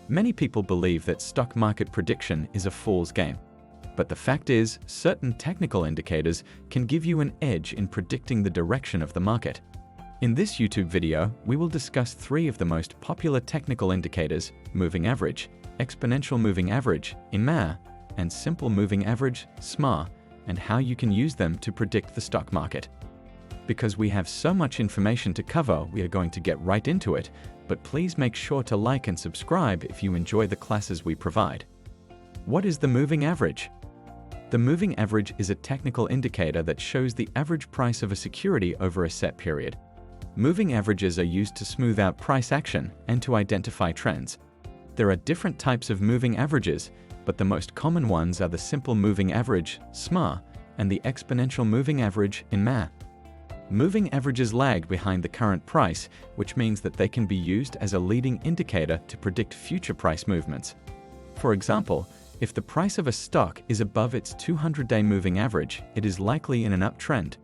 Many people believe that stock market prediction is a fool's game. But the fact is, certain technical indicators can give you an edge in predicting the direction of the market. In this YouTube video, we will discuss 3 of the most popular technical indicators: moving average, exponential moving average, EMA, and simple moving average, SMA, and how you can use them to predict the stock market. Because we have so much information to cover, we are going to get right into it, but please make sure to like and subscribe if you enjoy the classes we provide. What is the moving average? The moving average is a technical indicator that shows the average price of a security over a set period. Moving averages are used to smooth out price action and to identify trends. There are different types of moving averages, but the most common ones are the simple moving average, SMA, and the exponential moving average, EMA. Moving averages lag behind the current price, which means that they can be used as a leading indicator to predict future price movements. For example, if the price of a stock is above its 200-day moving average, it is likely in an uptrend.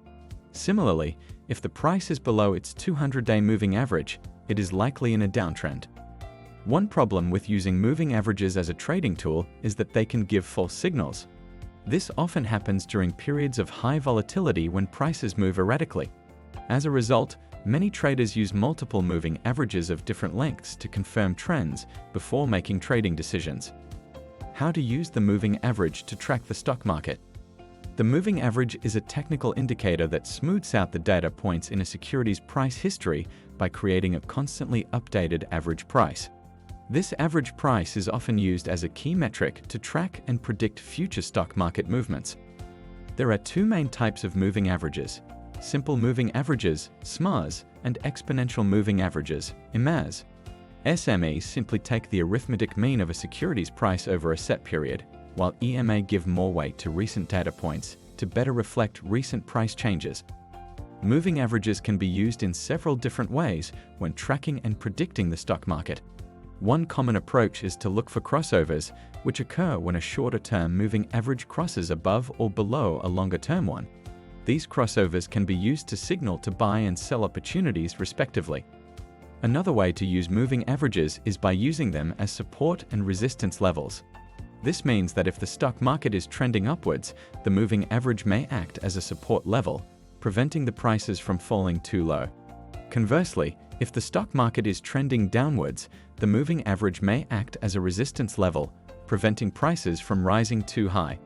Similarly, if the price is below its 200-day moving average, it is likely in a downtrend. One problem with using moving averages as a trading tool is that they can give false signals. This often happens during periods of high volatility when prices move erratically. As a result, many traders use multiple moving averages of different lengths to confirm trends before making trading decisions. How to use the moving average to track the stock market. The moving average is a technical indicator that smooths out the data points in a security's price history by creating a constantly updated average price. This average price is often used as a key metric to track and predict future stock market movements. There are 2 main types of moving averages: simple moving averages, SMAs, and exponential moving averages, EMAs. SMEs simply take the arithmetic mean of a security's price over a set period, while EMA give more weight to recent data points to better reflect recent price changes. Moving averages can be used in several different ways when tracking and predicting the stock market. One common approach is to look for crossovers, which occur when a shorter-term moving average crosses above or below a longer-term one. These crossovers can be used to signal to buy and sell opportunities respectively. Another way to use moving averages is by using them as support and resistance levels. This means that if the stock market is trending upwards, the moving average may act as a support level, preventing the prices from falling too low. Conversely, if the stock market is trending downwards, the moving average may act as a resistance level, preventing prices from rising too high.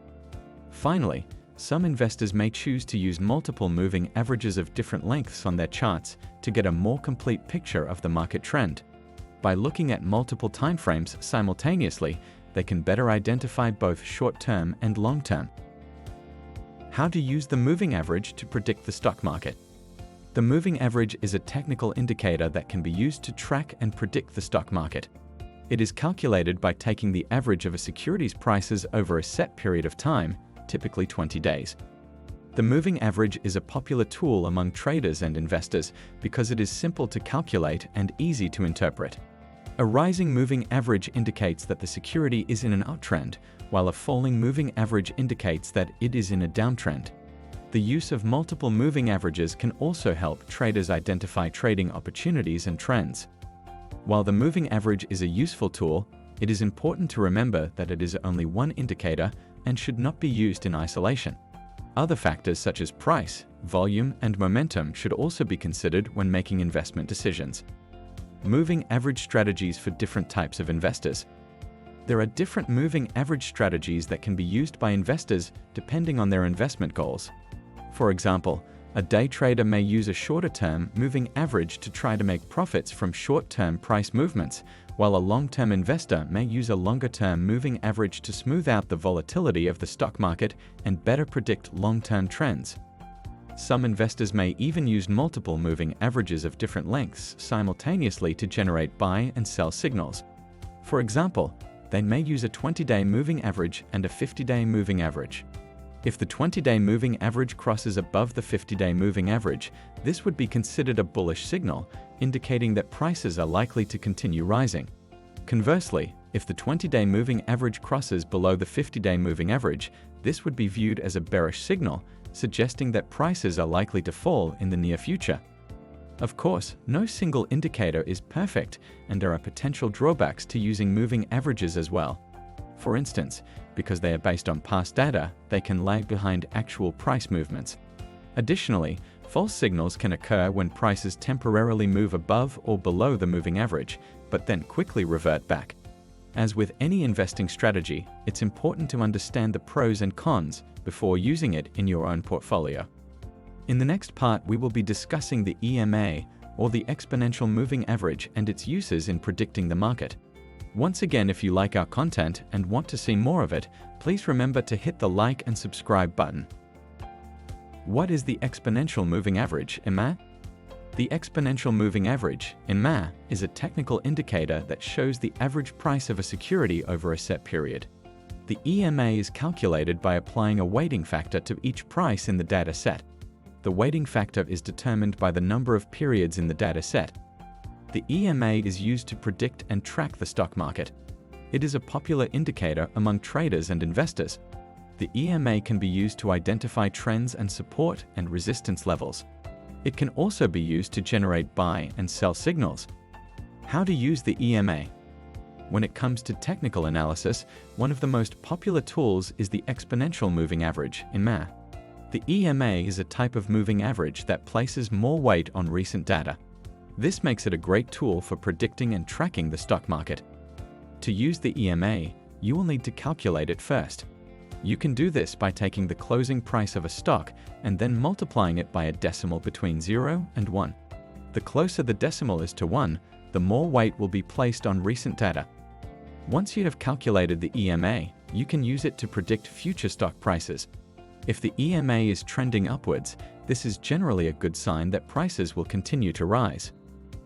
Finally, some investors may choose to use multiple moving averages of different lengths on their charts to get a more complete picture of the market trend. By looking at multiple timeframes simultaneously, they can better identify both short-term and long-term. How to use the moving average to predict the stock market. The moving average is a technical indicator that can be used to track and predict the stock market. It is calculated by taking the average of a security's prices over a set period of time, typically 20 days. The moving average is a popular tool among traders and investors because it is simple to calculate and easy to interpret. A rising moving average indicates that the security is in an uptrend, while a falling moving average indicates that it is in a downtrend. The use of multiple moving averages can also help traders identify trading opportunities and trends. While the moving average is a useful tool, it is important to remember that it is only one indicator and should not be used in isolation. Other factors such as price, volume, and momentum should also be considered when making investment decisions. Moving average strategies for different types of investors. There are different moving average strategies that can be used by investors depending on their investment goals. For example, a day trader may use a shorter-term moving average to try to make profits from short-term price movements, while a long-term investor may use a longer-term moving average to smooth out the volatility of the stock market and better predict long-term trends. Some investors may even use multiple moving averages of different lengths simultaneously to generate buy and sell signals. For example, they may use a 20-day moving average and a 50-day moving average. If the 20-day moving average crosses above the 50-day moving average, this would be considered a bullish signal, indicating that prices are likely to continue rising. Conversely, if the 20-day moving average crosses below the 50-day moving average, this would be viewed as a bearish signal, suggesting that prices are likely to fall in the near future. Of course, no single indicator is perfect, and there are potential drawbacks to using moving averages as well. For instance, because they are based on past data, they can lag behind actual price movements. Additionally, false signals can occur when prices temporarily move above or below the moving average, but then quickly revert back. As with any investing strategy, it's important to understand the pros and cons before using it in your own portfolio. In the next part, we will be discussing the EMA, or the exponential moving average, and its uses in predicting the market. Once again, if you like our content and want to see more of it, please remember to hit the like and subscribe button. What is the exponential moving average, EMA? The exponential moving average, EMA, is a technical indicator that shows the average price of a security over a set period. The EMA is calculated by applying a weighting factor to each price in the data set. The weighting factor is determined by the number of periods in the data set. The EMA is used to predict and track the stock market. It is a popular indicator among traders and investors. The EMA can be used to identify trends and support and resistance levels. It can also be used to generate buy and sell signals. How to use the EMA? When it comes to technical analysis, one of the most popular tools is the exponential moving average, EMA. The EMA is a type of moving average that places more weight on recent data. This makes it a great tool for predicting and tracking the stock market. To use the EMA, you will need to calculate it first. You can do this by taking the closing price of a stock and then multiplying it by a decimal between 0 and 1. The closer the decimal is to 1, the more weight will be placed on recent data. Once you have calculated the EMA, you can use it to predict future stock prices. If the EMA is trending upwards, this is generally a good sign that prices will continue to rise.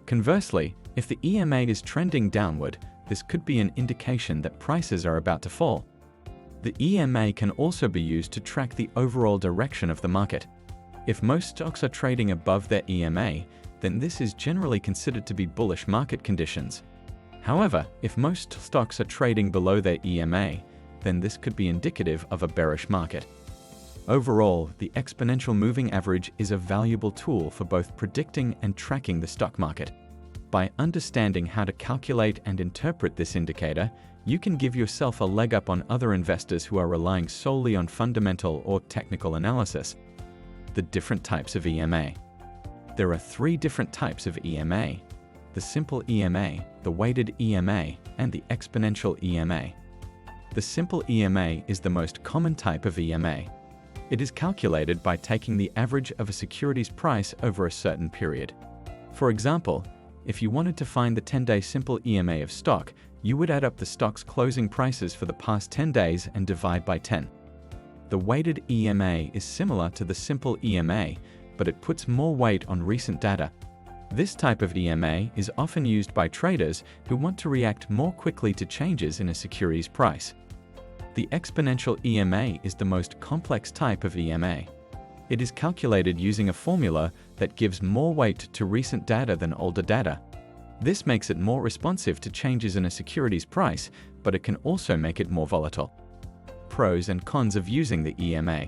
Conversely, if the EMA is trending downward, this could be an indication that prices are about to fall. The EMA can also be used to track the overall direction of the market. If most stocks are trading above their EMA, then this is generally considered to be bullish market conditions. However, if most stocks are trading below their EMA, then this could be indicative of a bearish market. Overall, the exponential moving average is a valuable tool for both predicting and tracking the stock market. By understanding how to calculate and interpret this indicator, you can give yourself a leg up on other investors who are relying solely on fundamental or technical analysis. The different types of EMA. There are 3 different types of EMA: the simple EMA, the weighted EMA, and the exponential EMA. The simple EMA is the most common type of EMA. It is calculated by taking the average of a security's price over a certain period. For example, if you wanted to find the 10-day simple EMA of stock, you would add up the stock's closing prices for the past 10 days and divide by 10. The weighted EMA is similar to the simple EMA, but it puts more weight on recent data. This type of EMA is often used by traders who want to react more quickly to changes in a security's price. The exponential EMA is the most complex type of EMA. It is calculated using a formula that gives more weight to recent data than older data. This makes it more responsive to changes in a security's price, but it can also make it more volatile. Pros and cons of using the EMA.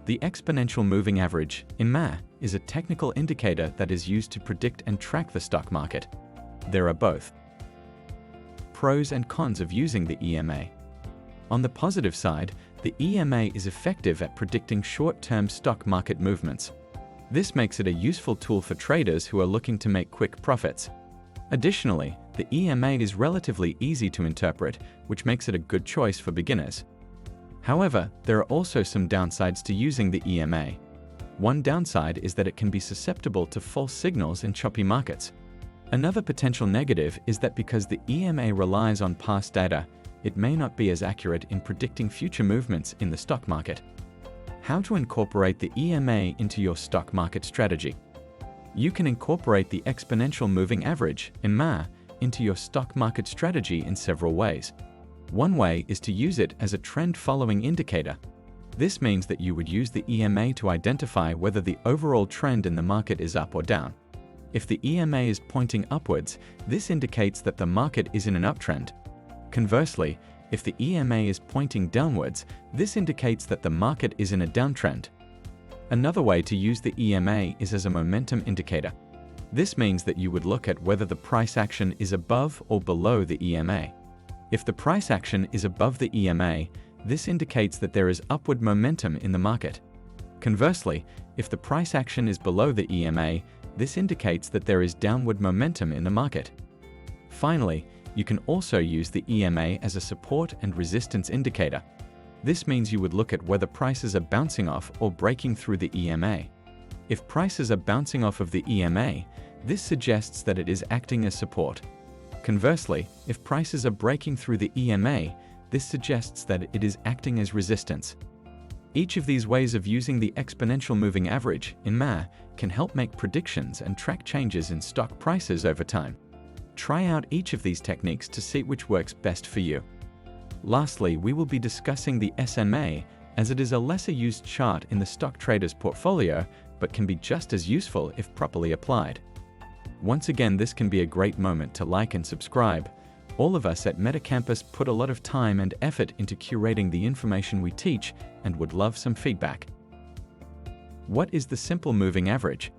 The exponential moving average, EMA, is a technical indicator that is used to predict and track the stock market. There are both pros and cons of using the EMA. On the positive side, the EMA is effective at predicting short-term stock market movements. This makes it a useful tool for traders who are looking to make quick profits. Additionally, the EMA is relatively easy to interpret, which makes it a good choice for beginners. However, there are also some downsides to using the EMA. One downside is that it can be susceptible to false signals in choppy markets. Another potential negative is that because the EMA relies on past data, it may not be as accurate in predicting future movements in the stock market. How to incorporate the EMA into your stock market strategy. You can incorporate the exponential moving average, EMA, into your stock market strategy in several ways. One way is to use it as a trend-following indicator. This means that you would use the EMA to identify whether the overall trend in the market is up or down. If the EMA is pointing upwards, this indicates that the market is in an uptrend. Conversely, if the EMA is pointing downwards, this indicates that the market is in a downtrend. Another way to use the EMA is as a momentum indicator. This means that you would look at whether the price action is above or below the EMA. If the price action is above the EMA, this indicates that there is upward momentum in the market. Conversely, if the price action is below the EMA, this indicates that there is downward momentum in the market. Finally, you can also use the EMA as a support and resistance indicator. This means you would look at whether prices are bouncing off or breaking through the EMA. If prices are bouncing off of the EMA, this suggests that it is acting as support. Conversely, if prices are breaking through the EMA, this suggests that it is acting as resistance. Each of these ways of using the exponential moving average in MA can help make predictions and track changes in stock prices over time. Try out each of these techniques to see which works best for you. Lastly, we will be discussing the SMA, as it is a lesser used chart in the stock trader's portfolio, but can be just as useful if properly applied. Once again, this can be a great moment to like and subscribe. All of us at MetaCampus put a lot of time and effort into curating the information we teach and would love some feedback. What is the simple moving average?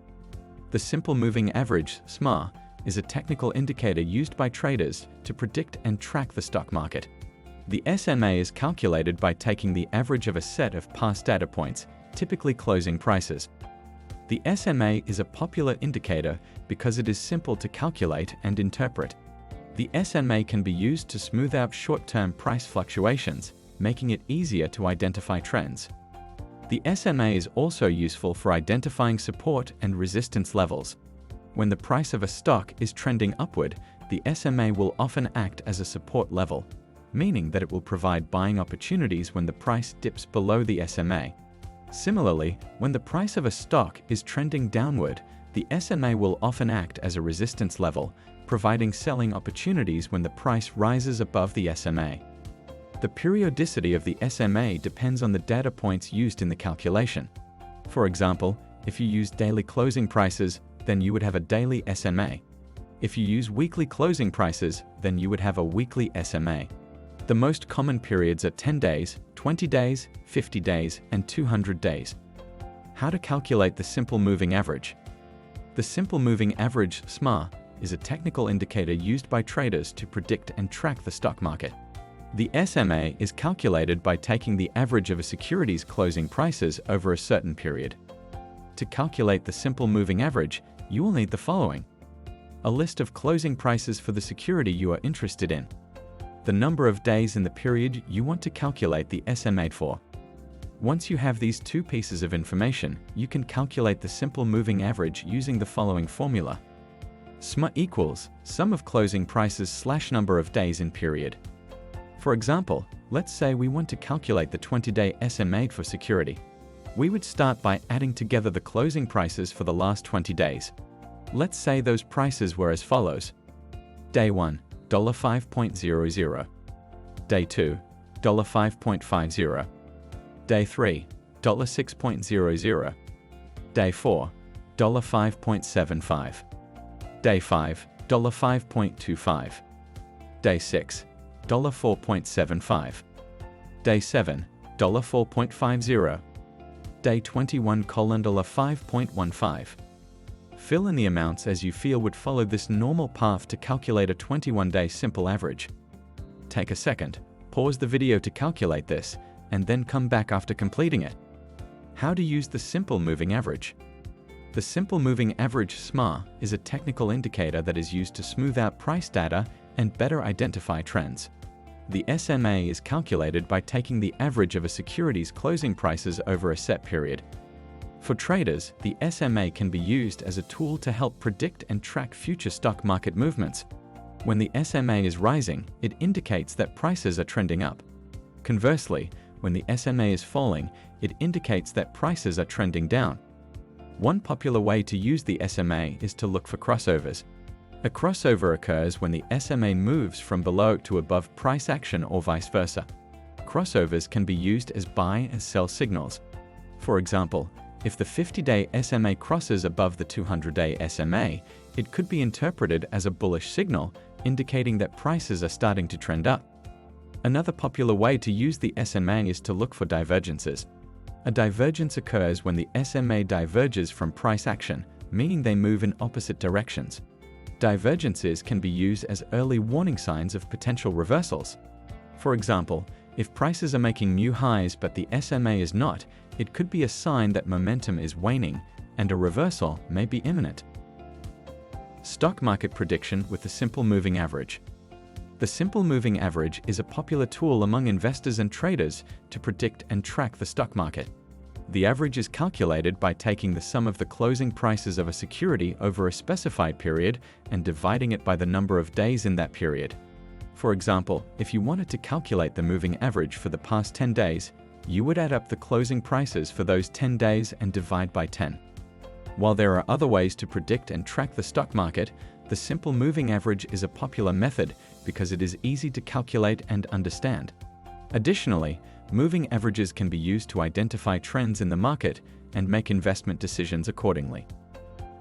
The simple moving average, SMA, is a technical indicator used by traders to predict and track the stock market. The SMA is calculated by taking the average of a set of past data points, typically closing prices. The SMA is a popular indicator because it is simple to calculate and interpret. The SMA can be used to smooth out short-term price fluctuations, making it easier to identify trends. The SMA is also useful for identifying support and resistance levels. When the price of a stock is trending upward, the SMA will often act as a support level, meaning that it will provide buying opportunities when the price dips below the SMA. Similarly, when the price of a stock is trending downward, the SMA will often act as a resistance level, providing selling opportunities when the price rises above the SMA. The periodicity of the SMA depends on the data points used in the calculation. For example, if you use daily closing prices, then you would have a daily SMA. If you use weekly closing prices, then you would have a weekly SMA. The most common periods are 10 days, 20 days, 50 days, and 200 days. How to calculate the simple moving average? The simple moving average, SMA, is a technical indicator used by traders to predict and track the stock market. The SMA is calculated by taking the average of a security's closing prices over a certain period. To calculate the simple moving average, you will need the following: a list of closing prices for the security you are interested in, the number of days in the period you want to calculate the SMA for. Once you have these two pieces of information, you can calculate the simple moving average using the following formula. SMA equals sum of closing prices / number of days in period. For example, let's say we want to calculate the 20-day SMA for security. We would start by adding together the closing prices for the last 20 days. Let's say those prices were as follows. Day 1, $5.00. Day 2, $5.50. Day 3, $6.00. Day 4, $5.75. Day 5, $5.25. Day 6, $4.75. Day 7, $4.50. Day 21, $5.15. Fill in the amounts as you feel would follow this normal path to calculate a 21-day simple average. Take a second, pause the video to calculate this, and then come back after completing it. How to use the simple moving average? The simple moving average SMA is a technical indicator that is used to smooth out price data and better identify trends. The SMA is calculated by taking the average of a security's closing prices over a set period. For traders, the SMA can be used as a tool to help predict and track future stock market movements. When the SMA is rising, it indicates that prices are trending up. Conversely, when the SMA is falling, it indicates that prices are trending down. One popular way to use the SMA is to look for crossovers. A crossover occurs when the SMA moves from below to above price action or vice versa. Crossovers can be used as buy and sell signals. For example, if the 50-day SMA crosses above the 200-day SMA, it could be interpreted as a bullish signal, indicating that prices are starting to trend up. Another popular way to use the SMA is to look for divergences. A divergence occurs when the SMA diverges from price action, meaning they move in opposite directions. Divergences can be used as early warning signs of potential reversals. For example, if prices are making new highs but the SMA is not, it could be a sign that momentum is waning and a reversal may be imminent. Stock market prediction with the simple moving average. The simple moving average is a popular tool among investors and traders to predict and track the stock market. The average is calculated by taking the sum of the closing prices of a security over a specified period and dividing it by the number of days in that period. For example, if you wanted to calculate the moving average for the past 10 days, you would add up the closing prices for those 10 days and divide by 10. While there are other ways to predict and track the stock market, the simple moving average is a popular method because it is easy to calculate and understand. Additionally, moving averages can be used to identify trends in the market and make investment decisions accordingly.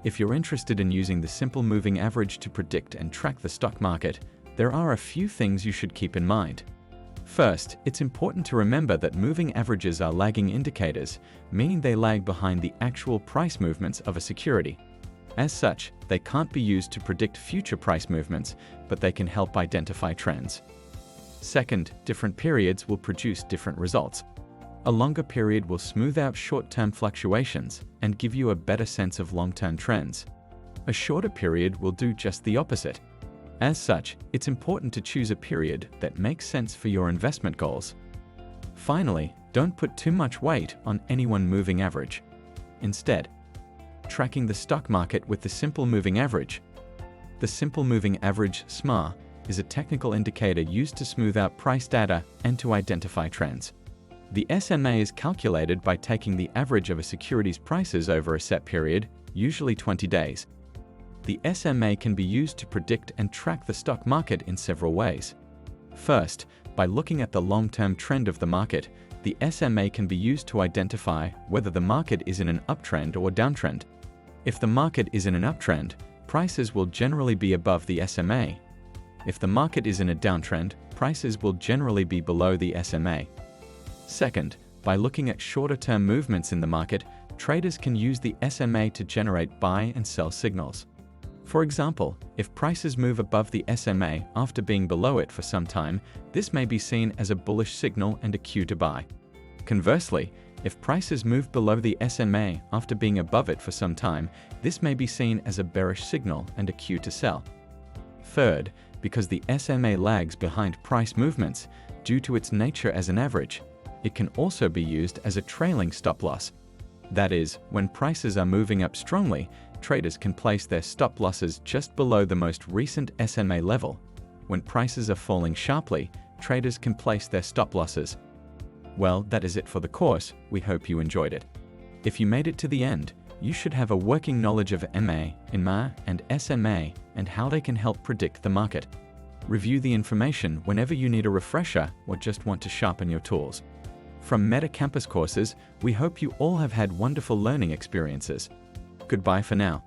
If you're interested in using the simple moving average to predict and track the stock market, there are a few things you should keep in mind. First, it's important to remember that moving averages are lagging indicators, meaning they lag behind the actual price movements of a security. As such, they can't be used to predict future price movements, but they can help identify trends. Second, different periods will produce different results. A longer period will smooth out short-term fluctuations and give you a better sense of long-term trends. A shorter period will do just the opposite. As such, it's important to choose a period that makes sense for your investment goals. Finally, don't put too much weight on any one moving average. Instead, tracking the stock market with the simple moving average. The simple moving average (SMA) is a technical indicator used to smooth out price data and to identify trends. The SMA is calculated by taking the average of a security's prices over a set period, usually 20 days. The SMA can be used to predict and track the stock market in several ways. First, by looking at the long-term trend of the market, the SMA can be used to identify whether the market is in an uptrend or downtrend. If the market is in an uptrend, prices will generally be above the SMA. If the market is in a downtrend, prices will generally be below the SMA. Second, by looking at shorter-term movements in the market, traders can use the SMA to generate buy and sell signals. For example, if prices move above the SMA after being below it for some time, this may be seen as a bullish signal and a cue to buy. Conversely, if prices move below the SMA after being above it for some time, this may be seen as a bearish signal and a cue to sell. Third, because the SMA lags behind price movements due to its nature as an average, it can also be used as a trailing stop loss. That is, when prices are moving up strongly, traders can place their stop losses just below the most recent SMA level. When prices are falling sharply, traders can place their stop losses. Well, that is it for the course. We hope you enjoyed it. If you made it to the end, you should have a working knowledge of MA, INMA, and SMA and how they can help predict the market. Review the information whenever you need a refresher or just want to sharpen your tools. From Meta Campus courses, we hope you all have had wonderful learning experiences. Goodbye for now.